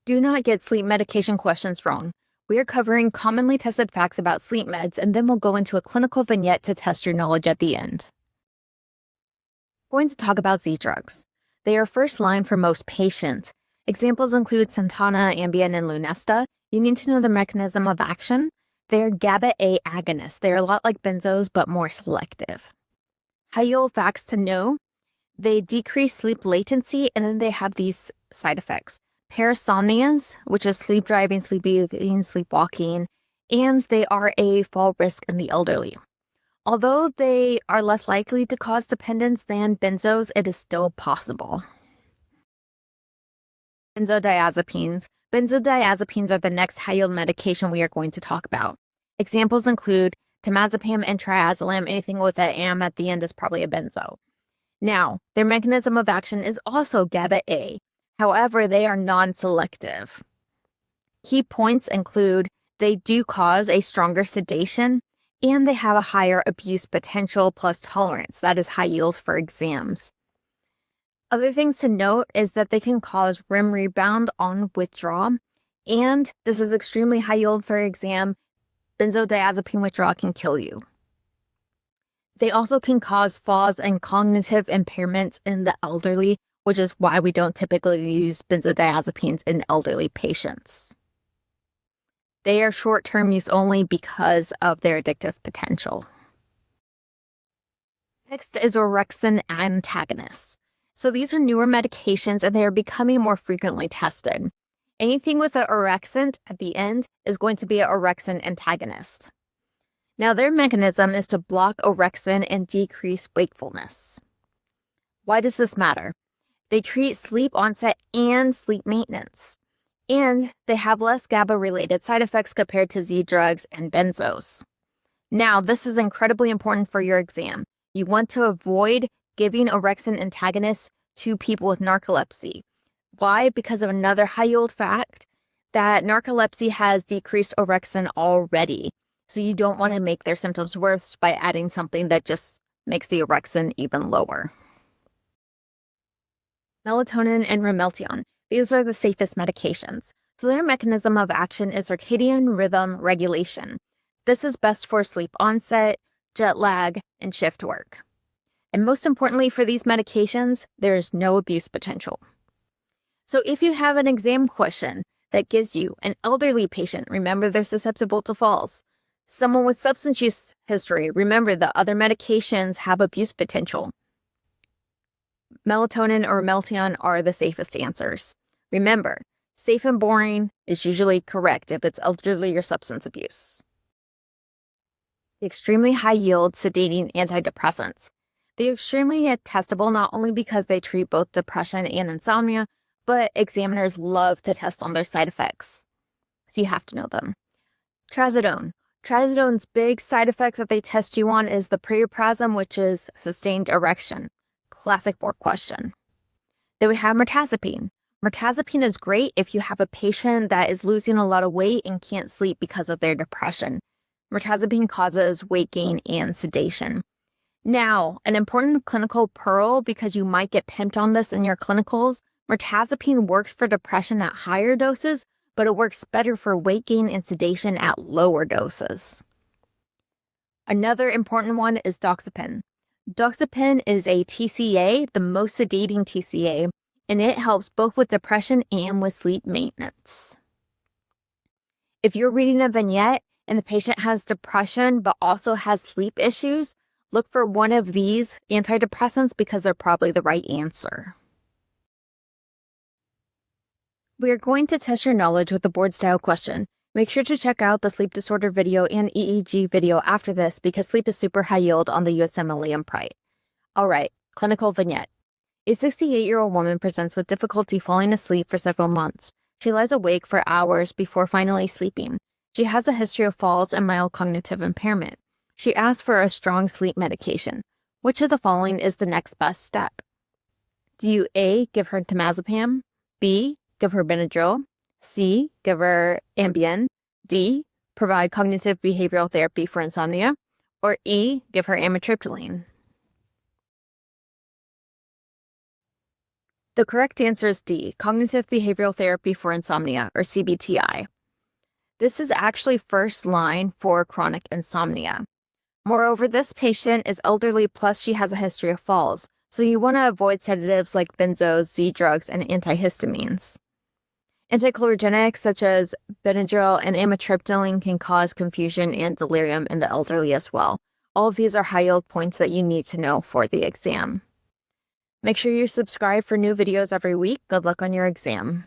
Do not get sleep medication questions wrong. We are covering commonly tested facts about sleep meds, and then we'll go into a clinical vignette to test your knowledge at the end. We're going to talk about Z drugs. They are first line for most patients. Examples include Centana, Ambien, and Lunesta. You need to know the mechanism of action. They are GABA A agonists. They are a lot like benzos, but more selective. High-yield facts to know: they decrease sleep latency, and then they have these side effects. Parasomnias, which is sleep driving, sleep eating, sleepwalking, and they are a fall risk in the elderly. Although they are less likely to cause dependence than benzos, it is still possible. Benzodiazepines. Benzodiazepines are the next high-yield medication we are going to talk about. Examples include temazepam and triazolam. Anything with an am at the end is probably a benzo. Now, their mechanism of action is also GABA A. However, they are non-selective. Key points include they do cause a stronger sedation, and they have a higher abuse potential plus tolerance. That is high yield for exams. Other things to note is that they can cause REM rebound on withdrawal, and this is extremely high yield for exam. Benzodiazepine withdrawal can kill you. They also can cause falls and cognitive impairments in the elderly, which is why we don't typically use benzodiazepines in elderly patients. They are short-term use only because of their addictive potential. Next is orexin antagonists. So these are newer medications, and they are becoming more frequently tested. Anything with an orexin at the end is going to be an orexin antagonist. Now, their mechanism is to block orexin and decrease wakefulness. Why does this matter? They treat sleep onset and sleep maintenance, and they have less GABA-related side effects compared to Z drugs and benzos. Now, this is incredibly important for your exam. You want to avoid giving orexin antagonists to people with narcolepsy. Why? Because of another high-yield fact that narcolepsy has decreased orexin already. So you don't want to make their symptoms worse by adding something that just makes the orexin even lower. Melatonin and ramelteon. These are the safest medications. So their mechanism of action is circadian rhythm regulation. This is best for sleep onset, jet lag, and shift work. And most importantly for these medications, there is no abuse potential. So if you have an exam question that gives you an elderly patient, remember they're susceptible to falls. Someone with substance use history, remember the other medications have abuse potential. Melatonin or ramelteon are the safest answers. Remember, safe and boring is usually correct if it's elderly or substance abuse. The extremely high yield sedating antidepressants. They're extremely testable not only because they treat both depression and insomnia, but examiners love to test on their side effects. So you have to know them. Trazodone. Trazodone's big side effect that they test you on is the priapism, which is sustained erection. Classic board question. Then we have mirtazapine. Mirtazapine is great if you have a patient that is losing a lot of weight and can't sleep because of their depression. Mirtazapine causes weight gain and sedation. Now, an important clinical pearl, because you might get pimped on this in your clinicals, mirtazapine works for depression at higher doses, but it works better for weight gain and sedation at lower doses. Another important one is doxepin. Doxepin is a TCA, the most sedating TCA, and it helps both with depression and with sleep maintenance. If you're reading a vignette and the patient has depression but also has sleep issues, look for one of these antidepressants because they're probably the right answer. We are going to test your knowledge with a board-style question. Make sure to check out the sleep disorder video and EEG video after this because sleep is super high yield on the USMLE and PRITE. All right, clinical vignette. A 68-year-old woman presents with difficulty falling asleep for several months. She lies awake for hours before finally sleeping. She has a history of falls and mild cognitive impairment. She asks for a strong sleep medication. Which of the following is the next best step? Do you A, give her temazepam, B, give her Benadryl, C, give her Ambien, D, provide cognitive behavioral therapy for insomnia, or E, give her amitriptyline? The correct answer is D, cognitive behavioral therapy for insomnia, or CBTI. This is actually first line for chronic insomnia. Moreover, this patient is elderly, plus she has a history of falls, so you want to avoid sedatives like benzos, Z-drugs, and antihistamines. Anticholinergics such as Benadryl and amitriptyline can cause confusion and delirium in the elderly as well. All of these are high-yield points that you need to know for the exam. Make sure you subscribe for new videos every week. Good luck on your exam.